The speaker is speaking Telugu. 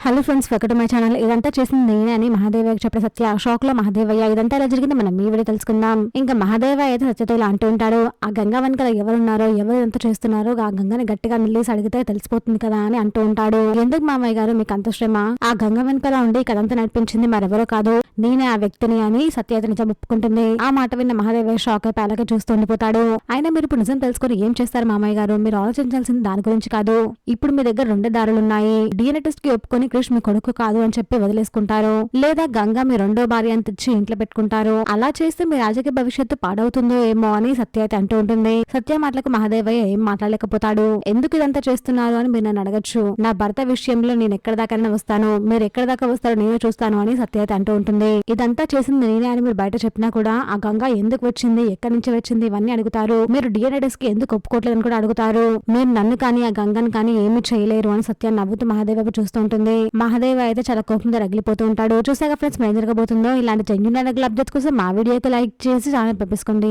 Hello friends, welcome to my channel. ఇదంతా చేసింది నేనే అని మహాదేవయ్యకి చెప్పిన సత్య షాక్ లో మహాదేవయ్య ఇదంతా ఎలా జరిగింది మనం ఈ వీడియో తెలుసుకుందాం. ఇంకా మహాదేవయ్య అయితే సత్యతో ఇలా అంటూ ఉంటాడు, ఆ గంగా వెనకాల ఎవరున్నారో ఎవరు ఎంత చేస్తున్నారో ఆ గంగని గట్టిగా నిల్లేసి అడిగితే తెలిసిపోతుంది కదా అని అంటూ ఉంటాడు. ఎందుకు మామయ్య గారు మీకు అంత శ్రమ? ఆ గంగ వెనకాల ఉండి కదంతా నడిపించింది మరెవరో కాదు, నేనే ఆ వ్యక్తిని అని సత్య అయితే నిజం ఒప్పుకుంటుంది. ఆ మాట విన్న మహాదేవయ్య షాక్ అయిపోయి అలాగే చూస్తూ ఉండిపోతాడు. అయినా మీరు ఇప్పుడు నిజం తెలుసుకొని ఏం చేస్తారు మామయ్య గారు? మీరు ఆలోచించాల్సింది దాని గురించి కాదు. ఇప్పుడు మీ దగ్గర రెండు దారులున్నాయి. డిఎన్ఏ టెస్ట్ కి ఒప్పుకొని క్రిష్ మీ కొడుకు కాదు అని చెప్పి వదిలేసుకుంటారు, లేదా గంగా మీ రెండో భార్య అని తెచ్చి ఇంట్లో పెట్టుకుంటారు. అలా చేస్తే మీ రాజకీయ భవిష్యత్తు పాడవుతుందో ఏమో అని సత్య అయితే అంటూ ఉంటుంది. సత్య మాటలకు మహాదేవయ్య ఏం మాట్లాడలేకపోతాడు. ఎందుకు ఇదంతా చేస్తున్నారు అని మీరు నన్ను అడగచ్చు. నా భర్త విషయంలో నేను ఎక్కడ దాకా వస్తాను, మీరు ఎక్కడ దాకా వస్తారో నేనే చూస్తాను అని సత్య అయితే అంటూ ఉంటుంది. ఇదంతా చేసింది నేనే అని మీరు బయట చెప్పినా కూడా ఆ గంగా ఎందుకు వచ్చింది, ఎక్కడి నుంచి వచ్చింది ఇవన్నీ అడుగుతారు. మీరు డిఎన్ఏ టెస్ట్ కి ఎందుకు ఒప్పుకోవట్లేదని కూడా అడుగుతారు. మీరు నన్ను కానీ ఆ గంగను కానీ ఏమీ చేయలేరు అని సత్య నవ్వుతూ మహాదేవ చూస్తూ ఉంటుంది. మహాదేవ అయితే చాలా కోపంగా రగిలిపోతూ ఉంటాడు. చూసాక ఫ్రెండ్స్ ఏం జరగబోతుందో. ఇలాంటి జెన్యూన్ అప్డేట్స్ కోసం మా వీడియోకి లైక్ చేసి ఛానల్ పంపించుకోండి.